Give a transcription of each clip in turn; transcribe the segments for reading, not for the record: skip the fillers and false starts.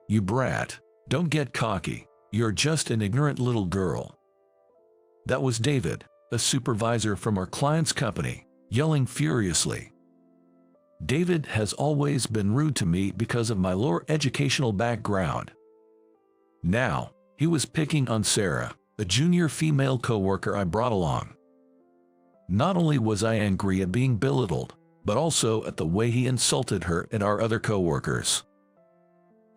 You brat. Don't get cocky. You're just an ignorant little girl. That was David, a supervisor from our client's company, yelling furiously. David has always been rude to me because of my lower educational background. Now, he was picking on Sarah, a junior female coworker I brought along. Not only was I angry at being belittled, but also at the way he insulted her and our other coworkers.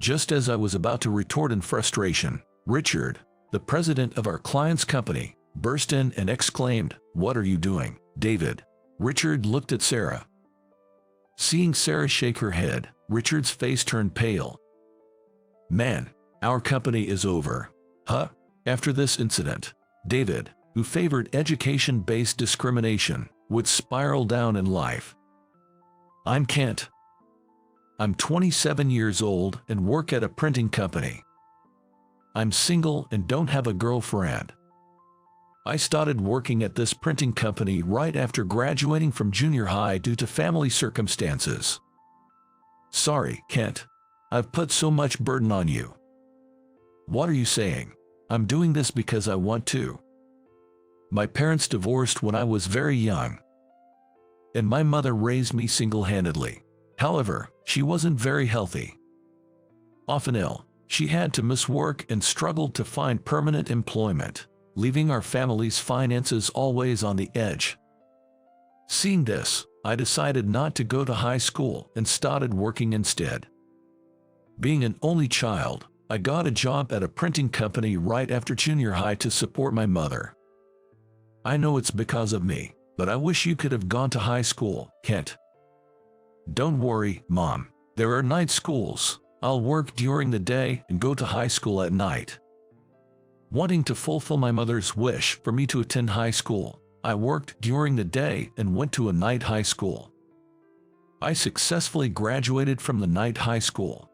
Just as I was about to retort in frustration, Richard, the president of our client's company, burst in and exclaimed, "What are you doing, David?" Richard looked at Sarah. Seeing Sarah shake her head, Richard's face turned pale. "Man, our company is over." Huh? After this incident, David, who favored education-based discrimination, would spiral down in life. I'm Kent. I'm 27 years old and work at a printing company. I'm single and don't have a girlfriend. I started working at this printing company right after graduating from junior high due to family circumstances. Sorry, Kent. I've put so much burden on you. What are you saying? I'm doing this because I want to. My parents divorced when I was very young, and my mother raised me single-handedly. However, she wasn't very healthy. Often ill, she had to miss work and struggled to find permanent employment, leaving our family's finances always on the edge. Seeing this, I decided not to go to high school and started working instead. Being an only child, I got a job at a printing company right after junior high to support my mother. I know it's because of me, but I wish you could have gone to high school, Kent. Don't worry, Mom. There are night schools. I'll work during the day and go to high school at night. Wanting to fulfill my mother's wish for me to attend high school, I worked during the day and went to a night high school. I successfully graduated from the night high school.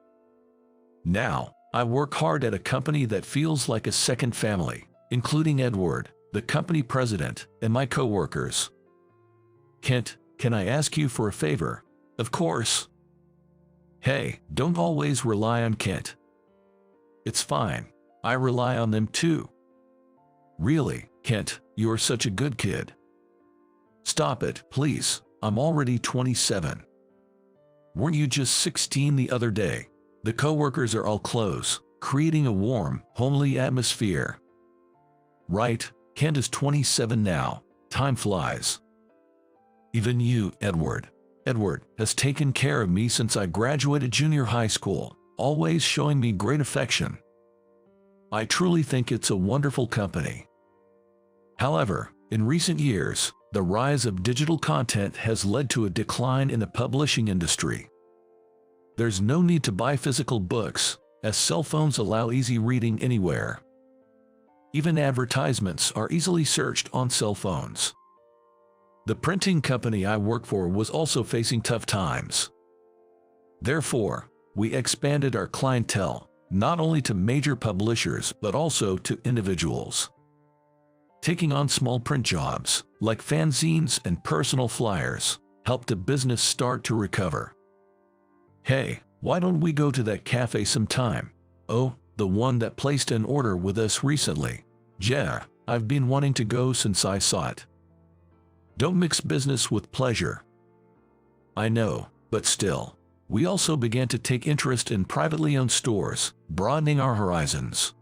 Now, I work hard at a company that feels like a second family, including Edward, the company president, and my coworkers. Kent, can I ask you for a favor? Of course. Hey, don't always rely on Kent. It's fine. I rely on them too. Really, Kent, you're such a good kid. Stop it, please. I'm already 27. Weren't you just 16 the other day? The coworkers are all close, creating a warm, homely atmosphere. Right, Kent is 27 now. Time flies. Even you, Edward. Edward has taken care of me since I graduated junior high school, always showing me great affection. I truly think it's a wonderful company. However, in recent years, the rise of digital content has led to a decline in the publishing industry. There's no need to buy physical books, as cell phones allow easy reading anywhere. Even advertisements are easily searched on cell phones. The printing company I work for was also facing tough times. Therefore, we expanded our clientele, not only to major publishers but also to individuals. Taking on small print jobs, like fanzines and personal flyers, helped the business start to recover. Hey, why don't we go to that cafe sometime? Oh, the one that placed an order with us recently. Yeah, I've been wanting to go since I saw it. Don't mix business with pleasure. I know, but still. We also began to take interest in privately owned stores, broadening our horizons.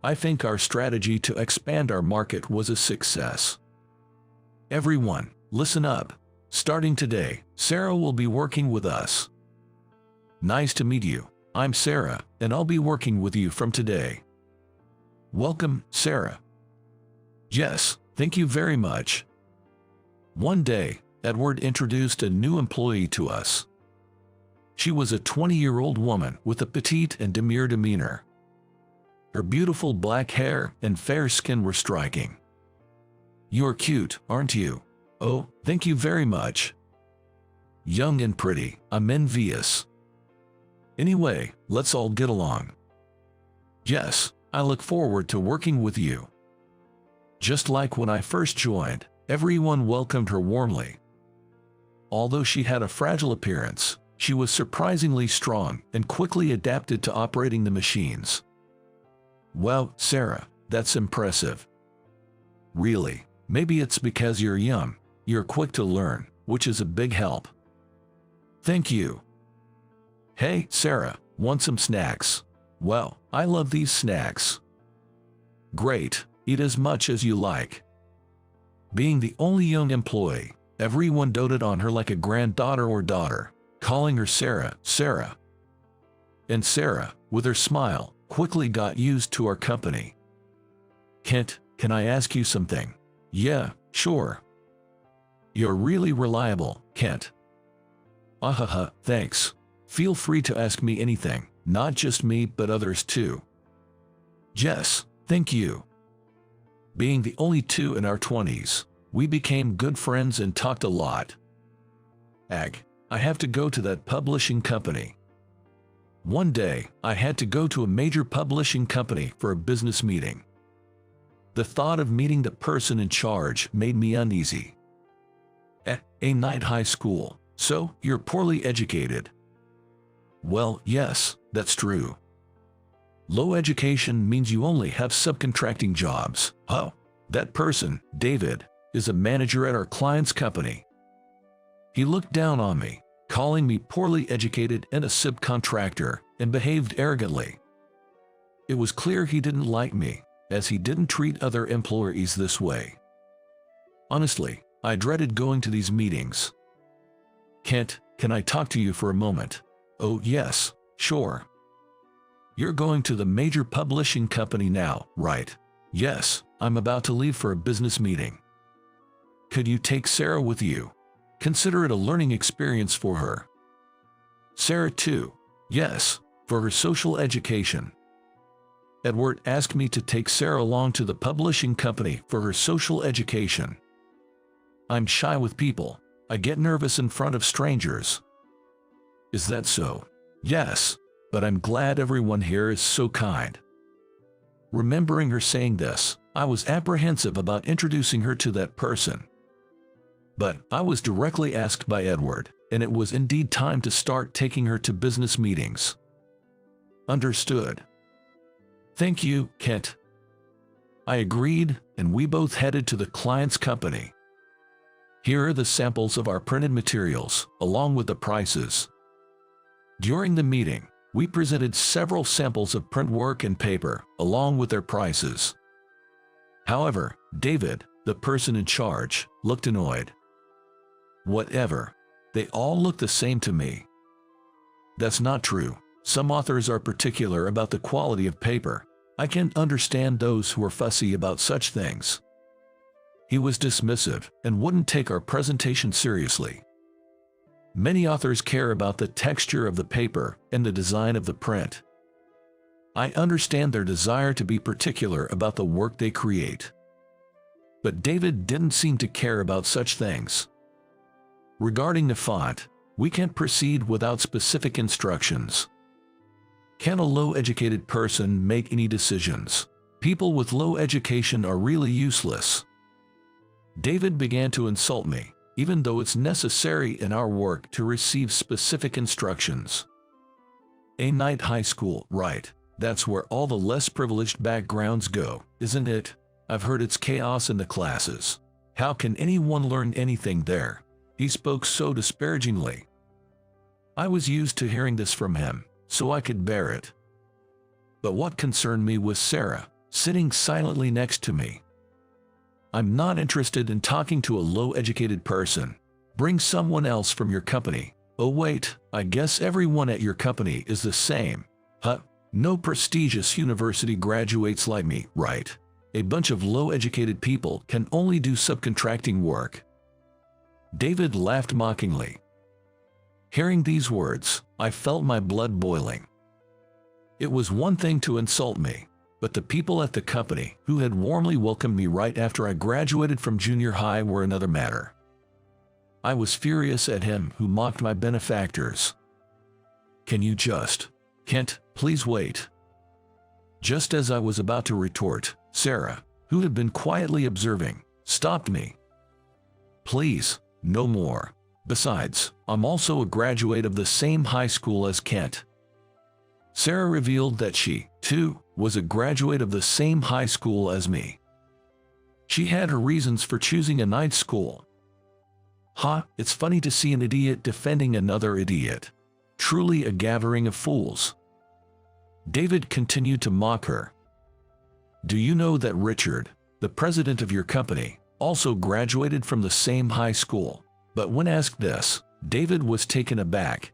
I think our strategy to expand our market was a success. Everyone, listen up. Starting today, Sarah will be working with us. Nice to meet you. I'm Sarah, and I'll be working with you from today. Welcome, Sarah. Yes, thank you very much. One day, Edward introduced a new employee to us. She was a 20-year-old woman with a petite and demure demeanor. Her beautiful black hair and fair skin were striking. You're cute, aren't you? Oh, thank you very much. Young and pretty, I'm envious. Anyway, let's all get along. Yes, I look forward to working with you. Just like when I first joined, everyone welcomed her warmly. Although she had a fragile appearance, She was surprisingly strong and quickly adapted to operating the machines. Wow, Sarah, that's impressive. Really, maybe it's because you're young, you're quick to learn, which is a big help. Thank you. Hey, Sarah, want some snacks? Well, I love these snacks. Great, eat as much as you like. Being the only young employee, everyone doted on her like a granddaughter or daughter, calling her Sarah, Sarah. And Sarah, with her smile, quickly got used to our company. Kent, can I ask you something? Yeah, sure. You're really reliable, Kent. Ahaha, thanks. Feel free to ask me anything, not just me but others too. Jess, thank you. Being the only two in our 20s, we became good friends and talked a lot. Ag, I have to go to that publishing company. One day, I had to go to a major publishing company for a business meeting. The thought of meeting the person in charge made me uneasy. A night high school, so you're poorly educated. Well, yes, that's true. Low education means you only have subcontracting jobs. Oh, that person, David, is a manager at our client's company. He looked down on me, calling me poorly educated and a subcontractor, and behaved arrogantly. It was clear he didn't like me, as he didn't treat other employees this way. Honestly, I dreaded going to these meetings. Kent, can I talk to you for a moment? Oh yes, sure. You're going to the major publishing company now, right? Yes, I'm about to leave for a business meeting. Could you take Sarah with you? Consider it a learning experience for her. Sarah too. Yes, for her social education. Edward asked me to take Sarah along to the publishing company for her social education. I'm shy with people. I get nervous in front of strangers. Is that so? Yes, but I'm glad everyone here is so kind. Remembering her saying this, I was apprehensive about introducing her to that person. But I was directly asked by Edward, and it was indeed time to start taking her to business meetings. Understood. Thank you, Kent. I agreed, and we both headed to the client's company. Here are the samples of our printed materials, along with the prices. During the meeting, we presented several samples of print work and paper, along with their prices. However, David, the person in charge, looked annoyed. Whatever. They all look the same to me. That's not true. Some authors are particular about the quality of paper. I can understand those who are fussy about such things. He was dismissive and wouldn't take our presentation seriously. Many authors care about the texture of the paper and the design of the print. I understand their desire to be particular about the work they create. But David didn't seem to care about such things. Regarding the font, we can't proceed without specific instructions. Can a low-educated person make any decisions? People with low education are really useless. David began to insult me, even though it's necessary in our work to receive specific instructions. A night high school, right? That's where all the less privileged backgrounds go, isn't it? I've heard it's chaos in the classes. How can anyone learn anything there? He spoke so disparagingly. I was used to hearing this from him, so I could bear it. But what concerned me was Sarah, sitting silently next to me. I'm not interested in talking to a low-educated person. Bring someone else from your company. Oh wait, I guess everyone at your company is the same. Huh? No prestigious university graduates like me, right? A bunch of low-educated people can only do subcontracting work. David laughed mockingly. Hearing these words, I felt my blood boiling. It was one thing to insult me, but the people at the company who had warmly welcomed me right after I graduated from junior high were another matter. I was furious at him who mocked my benefactors. Can you just, Kent, please wait. Just as I was about to retort, Sarah, who had been quietly observing, stopped me. Please, no more. Besides, I'm also a graduate of the same high school as Kent. Sarah revealed that she, too, was a graduate of the same high school as me. She had her reasons for choosing a night school. It's funny to see an idiot defending another idiot. Truly a gathering of fools. David continued to mock her. Do you know that Richard, the president of your company, also graduated from the same high school? But when asked this, David was taken aback.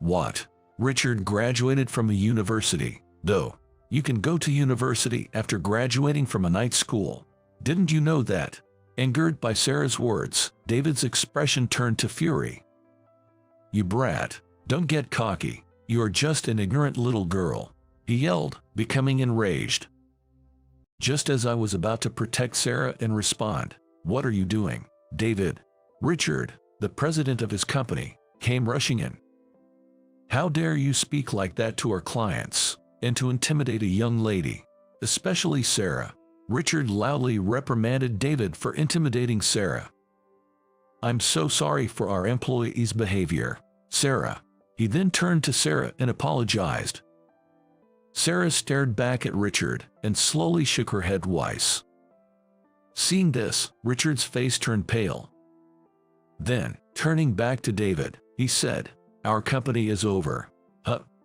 What? Richard graduated from a university, though. You can go to university after graduating from a night school. Didn't you know that? Angered by Sarah's words, David's expression turned to fury. You brat, don't get cocky. You are just an ignorant little girl, he yelled, becoming enraged. Just as I was about to protect Sarah and respond, what are you doing, David? Richard, the president of his company, came rushing in. How dare you speak like that to our clients, and to intimidate a young lady, especially Sarah? Richard loudly reprimanded David for intimidating Sarah. I'm so sorry for our employee's behavior, Sarah. He then turned to Sarah and apologized. Sarah stared back at Richard and slowly shook her head twice. Seeing this, Richard's face turned pale. Then, turning back to David, he said, Our company is over.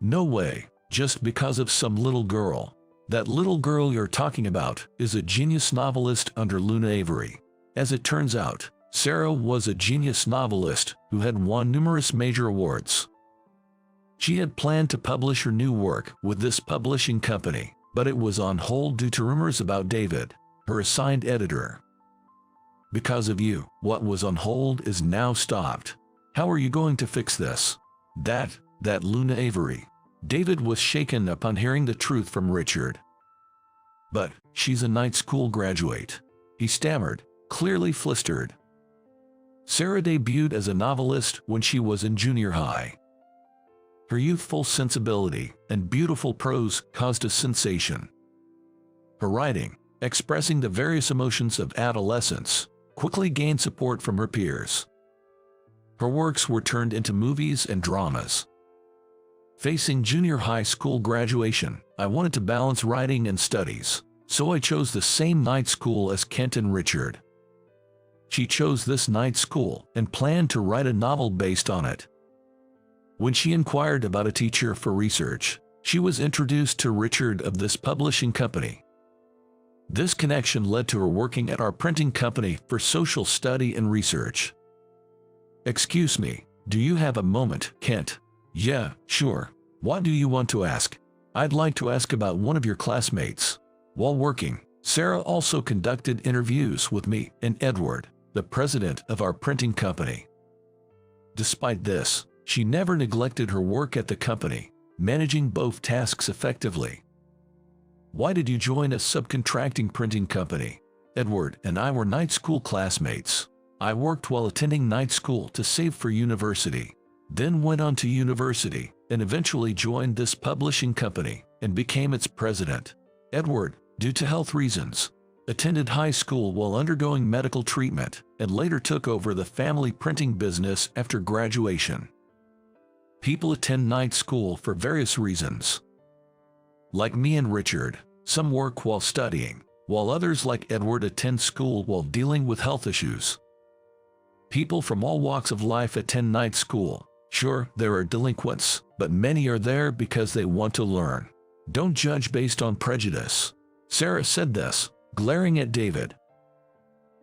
No way, just because of some little girl. That little girl you're talking about is a genius novelist under Luna Avery. As it turns out, Sarah was a genius novelist who had won numerous major awards. She had planned to publish her new work with this publishing company, but it was on hold due to rumors about David, her assigned editor. Because of you, what was on hold is now stopped. How are you going to fix this? That Luna Avery. David was shaken upon hearing the truth from Richard. But she's a night school graduate, he stammered, clearly flustered. Sarah debuted as a novelist when she was in junior high. Her youthful sensibility and beautiful prose caused a sensation. Her writing, expressing the various emotions of adolescence, quickly gained support from her peers. Her works were turned into movies and dramas. Facing junior high school graduation, I wanted to balance writing and studies, so I chose the same night school as Kent and Richard. She chose this night school and planned to write a novel based on it. When she inquired about a teacher for research, she was introduced to Richard of this publishing company. This connection led to her working at our printing company for social study and research. Excuse me, do you have a moment, Kent? Yeah, sure. What do you want to ask? I'd like to ask about one of your classmates. While working, Sarah also conducted interviews with me and Edward, the president of our printing company. Despite this, she never neglected her work at the company, managing both tasks effectively. Why did you join a subcontracting printing company? Edward and I were night school classmates. I worked while attending night school to save for university, then went on to university and eventually joined this publishing company and became its president. Edward, due to health reasons, attended high school while undergoing medical treatment and later took over the family printing business after graduation. People attend night school for various reasons. Like me and Richard, some work while studying, while others like Edward attend school while dealing with health issues. People from all walks of life attend night school. Sure, there are delinquents, but many are there because they want to learn. Don't judge based on prejudice. Sarah said this, glaring at David.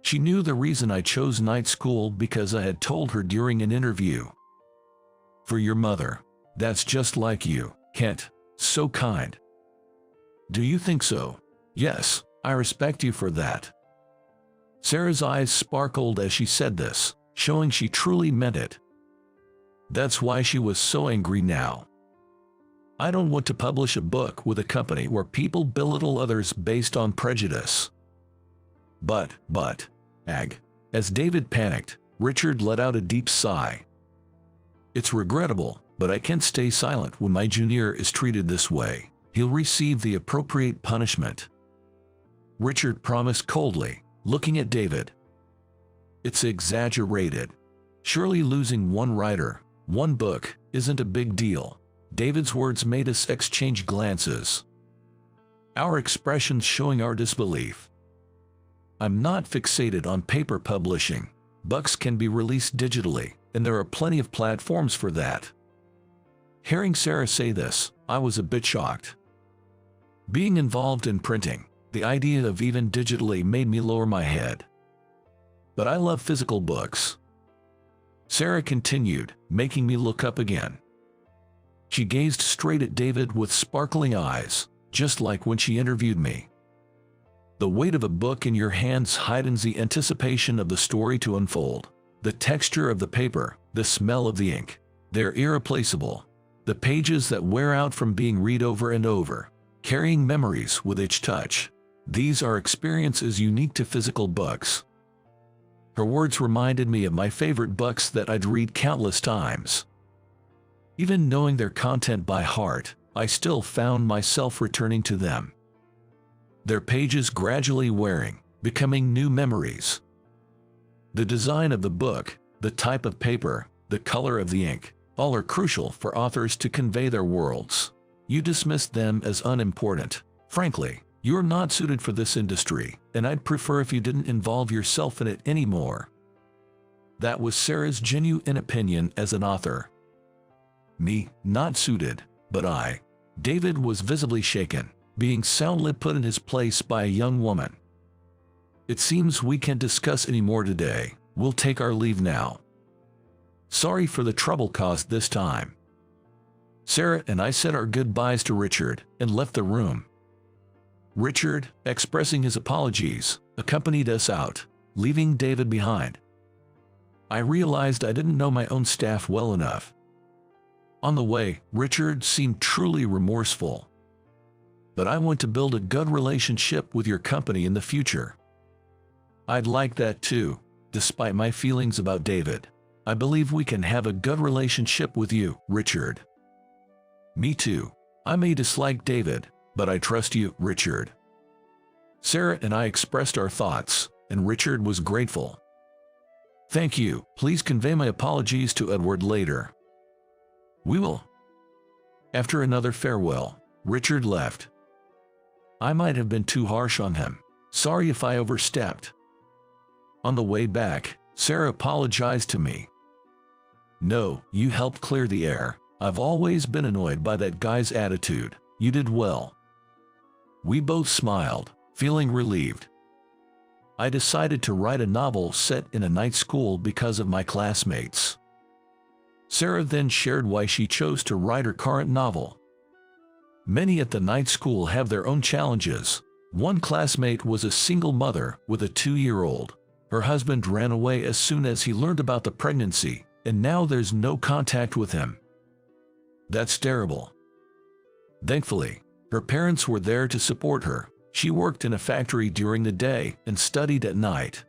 She knew the reason I chose night school because I had told her during an interview. For your mother. That's just like you, Kent. So kind. Do you think so? Yes, I respect you for that. Sarah's eyes sparkled as she said this, showing she truly meant it. That's why she was so angry now. I don't want to publish a book with a company where people belittle others based on prejudice. But, as David panicked, Richard let out a deep sigh. It's regrettable, but I can't stay silent when my junior is treated this way. He'll receive the appropriate punishment. Richard promised coldly, looking at David. It's exaggerated. Surely losing one writer, one book, isn't a big deal. David's words made us exchange glances, our expressions showing our disbelief. I'm not fixated on paper publishing. Books can be released digitally, and there are plenty of platforms for that. Hearing Sarah say this, I was a bit shocked. Being involved in printing, the idea of even digitally made me lower my head. But I love physical books. Sarah continued, making me look up again. She gazed straight at David with sparkling eyes, just like when she interviewed me. The weight of a book in your hands heightens the anticipation of the story to unfold. The texture of the paper, the smell of the ink, they're irreplaceable. The pages that wear out from being read over and over, carrying memories with each touch. These are experiences unique to physical books. Her words reminded me of my favorite books that I'd read countless times. Even knowing their content by heart, I still found myself returning to them. Their pages gradually wearing, becoming new memories. The design of the book, the type of paper, the color of the ink, all are crucial for authors to convey their worlds. You dismissed them as unimportant. Frankly, you're not suited for this industry, and I'd prefer if you didn't involve yourself in it anymore. That was Sarah's genuine opinion as an author. Me, not suited, but I. David was visibly shaken, being soundly put in his place by a young woman. It seems we can't discuss any more today. We'll take our leave now. Sorry for the trouble caused this time. Sarah and I said our goodbyes to Richard and left the room. Richard, expressing his apologies, accompanied us out, leaving David behind. I realized I didn't know my own staff well enough. On the way, Richard seemed truly remorseful. But I want to build a good relationship with your company in the future. I'd like that too, despite my feelings about David. I believe we can have a good relationship with you, Richard. Me too. I may dislike David, but I trust you, Richard. Sarah and I expressed our thoughts, and Richard was grateful. Thank you. Please convey my apologies to Edward later. We will. After another farewell, Richard left. I might have been too harsh on him. Sorry if I overstepped. On the way back, Sarah apologized to me. No, you helped clear the air. I've always been annoyed by that guy's attitude. You did well. We both smiled, feeling relieved. I decided to write a novel set in a night school because of my classmates. Sarah then shared why she chose to write her current novel. Many at the night school have their own challenges. One classmate was a single mother with a 2-year-old. Her husband ran away as soon as he learned about the pregnancy, and now there's no contact with him. That's terrible. Thankfully, her parents were there to support her. She worked in a factory during the day and studied at night.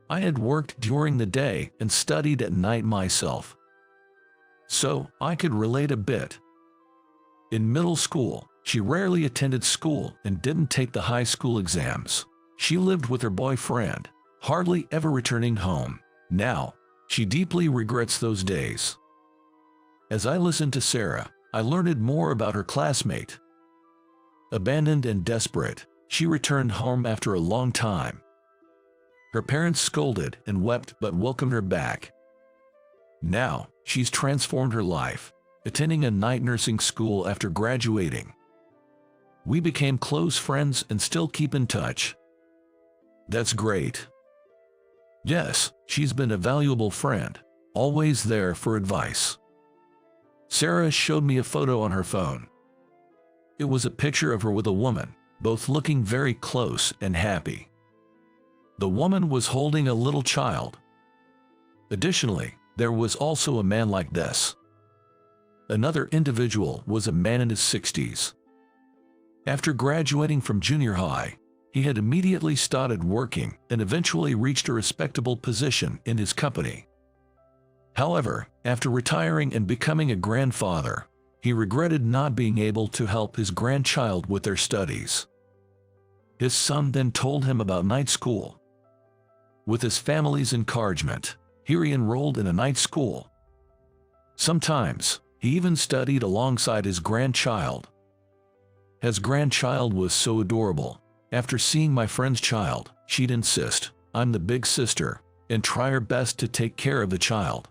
I had worked during the day and studied at night myself, so I could relate a bit. In middle school, she rarely attended school and didn't take the high school exams. She lived with her boyfriend, hardly ever returning home. Now, she deeply regrets those days. As I listened to Sarah, I learned more about her classmate. Abandoned and desperate, she returned home after a long time. Her parents scolded and wept but welcomed her back. Now, she's transformed her life, attending a night nursing school after graduating. We became close friends and still keep in touch. That's great. Yes, she's been a valuable friend, always there for advice. Sarah showed me a photo on her phone. It was a picture of her with a woman, both looking very close and happy. The woman was holding a little child. Additionally, there was also a man like this. Another individual was a man in his 60s. After graduating from junior high, he had immediately started working and eventually reached a respectable position in his company. However, after retiring and becoming a grandfather, he regretted not being able to help his grandchild with their studies. His son then told him about night school. With his family's encouragement, Here he enrolled in a night school. Sometimes, he even studied alongside his grandchild. His grandchild was so adorable. After seeing my friend's child, she'd insist, "I'm the big sister," and try her best to take care of the child.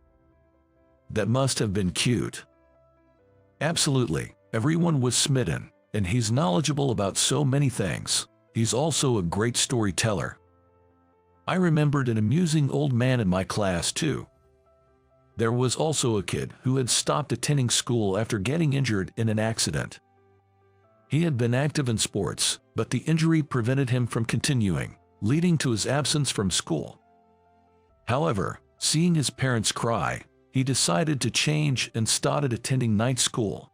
That must have been cute. Absolutely, everyone was smitten, and he's knowledgeable about so many things. He's also a great storyteller. I remembered an amusing old man in my class too. There was also a kid who had stopped attending school after getting injured in an accident. He had been active in sports, but the injury prevented him from continuing, leading to his absence from school. However, seeing his parents cry, he decided to change and started attending night school.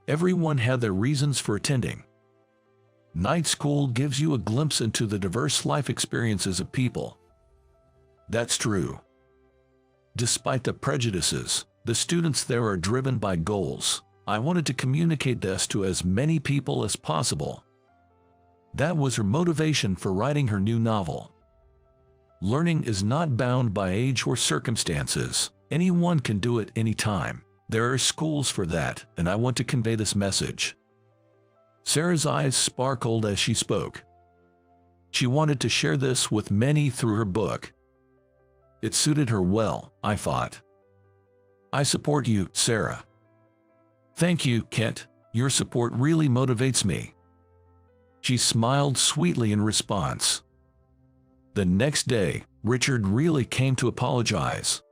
Everyone had their reasons for attending. Night school gives you a glimpse into the diverse life experiences of people. That's true. Despite the prejudices, the students there are driven by goals. I wanted to communicate this to as many people as possible. That was her motivation for writing her new novel. Learning is not bound by age or circumstances. Anyone can do it anytime. There are schools for that, and I want to convey this message. Sarah's eyes sparkled as she spoke. She wanted to share this with many through her book. It suited her well, I thought. I support you, Sarah. Thank you, Kent. Your support really motivates me. She smiled sweetly in response. The next day, Richard really came to apologize.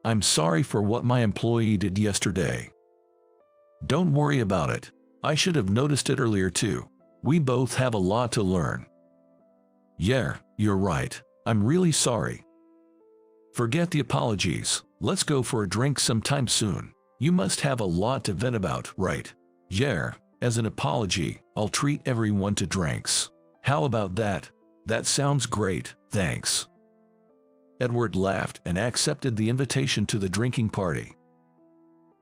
I'm sorry for what my employee did yesterday. Don't worry about it. I should have noticed it earlier too. We both have a lot to learn. Yeah, you're right. I'm really sorry. Forget the apologies. Let's go for a drink sometime soon. You must have a lot to vent about, right? Yeah, as an apology, I'll treat everyone to drinks. How about that? That sounds great, thanks. Edward laughed and accepted the invitation to the drinking party.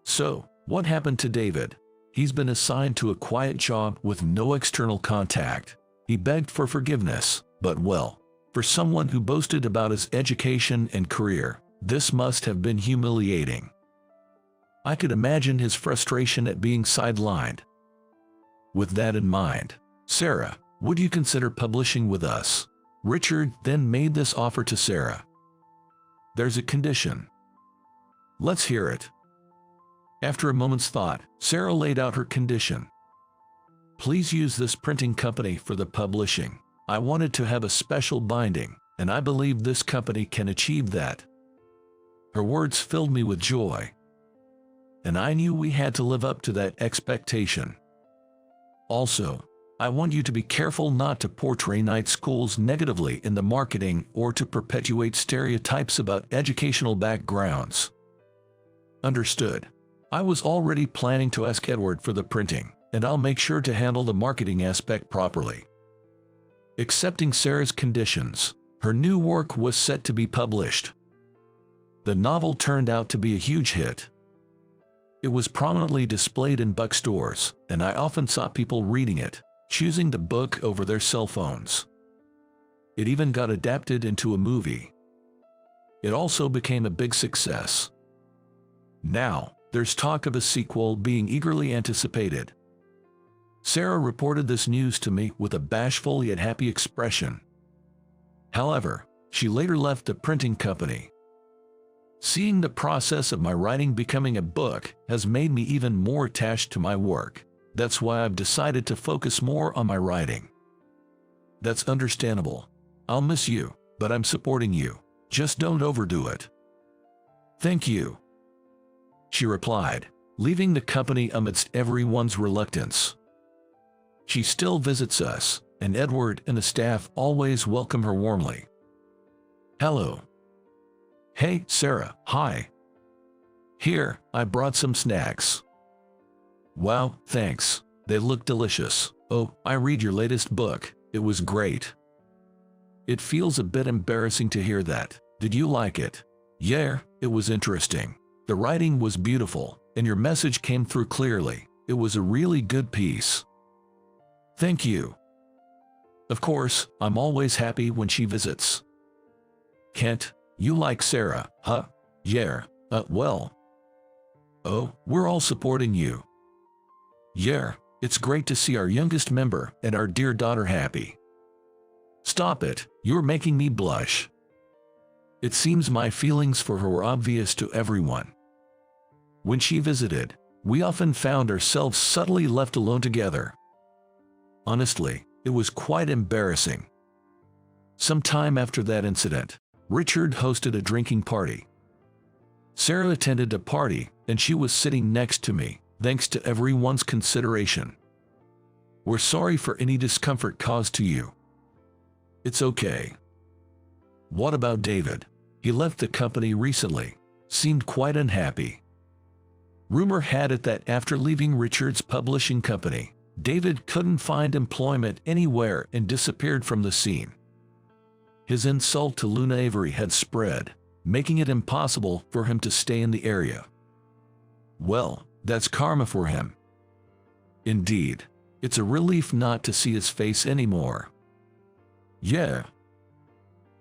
So, what happened to David? He's been assigned to a quiet job with no external contact. He begged for forgiveness, but well, for someone who boasted about his education and career, this must have been humiliating. I could imagine his frustration at being sidelined. With that in mind, Sarah, would you consider publishing with us? Richard then made this offer to Sarah. There's a condition. Let's hear it. After a moment's thought, Sarah laid out her condition. Please use this printing company for the publishing. I wanted to have a special binding, and I believe this company can achieve that. Her words filled me with joy. And I knew we had to live up to that expectation. Also, I want you to be careful not to portray night schools negatively in the marketing or to perpetuate stereotypes about educational backgrounds. Understood. I was already planning to ask Edward for the printing, and I'll make sure to handle the marketing aspect properly. Accepting Sarah's conditions, her new work was set to be published. The novel turned out to be a huge hit. It was prominently displayed in bookstores, and I often saw people reading it, choosing the book over their cell phones. It even got adapted into a movie. It also became a big success. Now, there's talk of a sequel being eagerly anticipated. Sarah reported this news to me with a bashful yet happy expression. However, she later left the printing company. Seeing the process of my writing becoming a book has made me even more attached to my work. That's why I've decided to focus more on my writing. That's understandable. I'll miss you, but I'm supporting you. Just don't overdo it. Thank you, she replied, leaving the company amidst everyone's reluctance. She still visits us, and Edward and the staff always welcome her warmly. Hello. Hey, Sarah, hi. Here, I brought some snacks. Wow, thanks. They look delicious. Oh, I read your latest book. It was great. It feels a bit embarrassing to hear that. Did you like it? Yeah, it was interesting. The writing was beautiful, and your message came through clearly. It was a really good piece. Thank you. Of course, I'm always happy when she visits. Kent, You like Sarah, huh? Yeah, well. Oh, we're all supporting you. Yeah, it's great to see our youngest member and our dear daughter happy. Stop it, you're making me blush. It seems my feelings for her were obvious to everyone. When she visited, we often found ourselves subtly left alone together. Honestly, it was quite embarrassing. Some time after that incident, Richard hosted a drinking party. Sarah attended the party, and she was sitting next to me, thanks to everyone's consideration. We're sorry for any discomfort caused to you. It's okay. What about David? He left the company recently, seemed quite unhappy. Rumor had it that after leaving Richard's publishing company, David couldn't find employment anywhere and disappeared from the scene. His insult to Luna Avery had spread, making it impossible for him to stay in the area. Well, that's karma for him. Indeed, it's a relief not to see his face anymore. Yeah.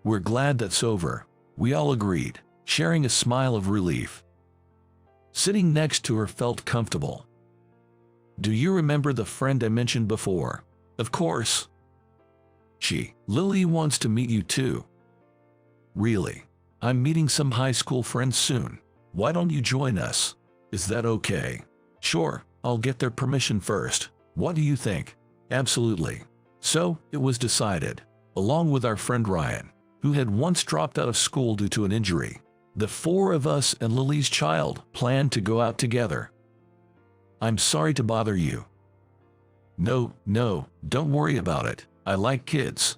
We're glad that's over, we all agreed, sharing a smile of relief. Sitting next to her felt comfortable. Do you remember the friend I mentioned before? Of course. Lily wants to meet you too. Really? I'm meeting some high school friends soon. Why don't you join us? Is that okay? Sure, I'll get their permission first. What do you think? Absolutely. So, it was decided, along with our friend Ryan, who had once dropped out of school due to an injury. The four of us and Lily's child planned to go out together. I'm sorry to bother you. No, don't worry about it. I like kids.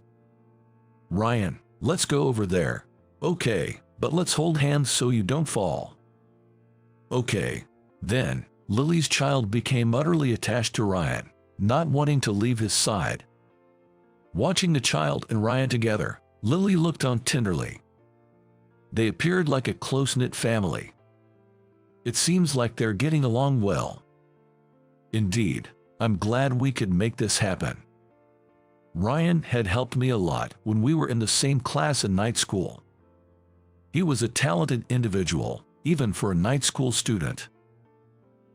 Ryan, let's go over there. Okay, but let's hold hands so you don't fall. Okay. Then, Lily's child became utterly attached to Ryan, not wanting to leave his side. Watching the child and Ryan together, Lily looked on tenderly. They appeared like a close-knit family. It seems like they're getting along well. Indeed, I'm glad we could make this happen. Ryan had helped me a lot when we were in the same class in night school. He was a talented individual, even for a night school student.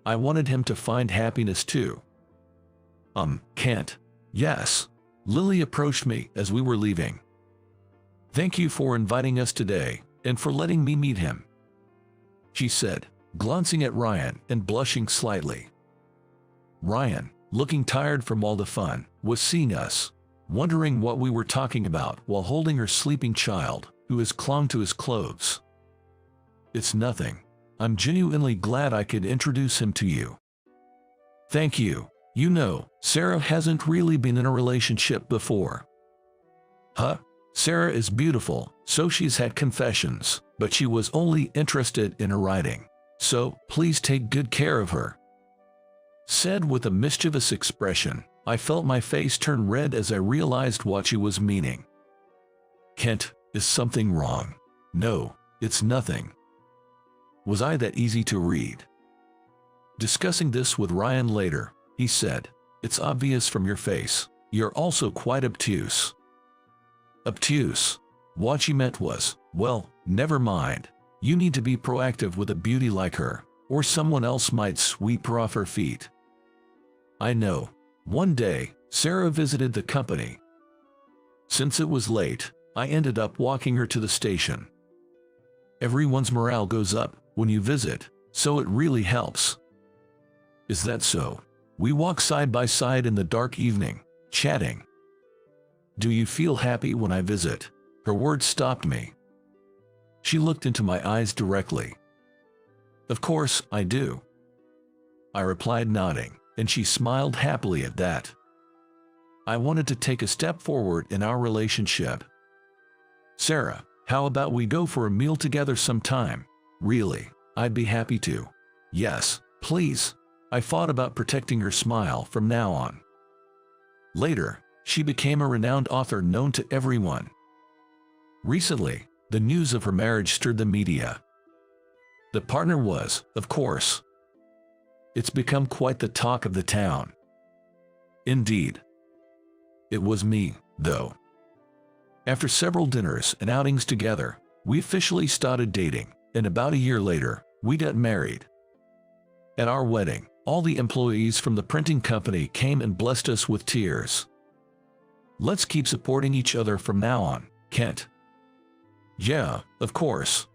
I wanted him to find happiness too. Can't. Yes. Lily approached me as we were leaving. Thank you for inviting us today, and for letting me meet him, she said, glancing at Ryan and blushing slightly. Ryan, looking tired from all the fun, was seeing us, wondering what we were talking about while holding her sleeping child, who has clung to his clothes. It's nothing. I'm genuinely glad I could introduce him to you. Thank you. You know, Sarah hasn't really been in a relationship before. Huh? Sarah is beautiful, so she's had confessions, but she was only interested in her writing. So, please take good care of her. Said with a mischievous expression, I felt my face turn red as I realized what she was meaning. Kent, is something wrong? No, it's nothing. Was I that easy to read? Discussing this with Ryan later, he said, it's obvious from your face, you're also quite obtuse. Obtuse? What she meant was, well, never mind. You need to be proactive with a beauty like her, or someone else might sweep her off her feet. I know. One day, Sarah visited the company. Since it was late, I ended up walking her to the station. Everyone's morale goes up when you visit, so it really helps. Is that so? We walk side by side in the dark evening, chatting. Do you feel happy when I visit? Her words stopped me. She looked into my eyes directly. Of course, I do. I replied, nodding, and she smiled happily at that. I wanted to take a step forward in our relationship. Sarah, how about we go for a meal together sometime? Really, I'd be happy to. Yes, please. I thought about protecting her smile from now on. Later, she became a renowned author known to everyone. Recently, the news of her marriage stirred the media. The partner was, of course. It's become quite the talk of the town. Indeed. It was me, though. After several dinners and outings together, We officially started dating, and about a year later, we got married. At our wedding, all the employees from the printing company came and blessed us with tears. "Let's keep supporting each other from now on, Kent." "Yeah, of course."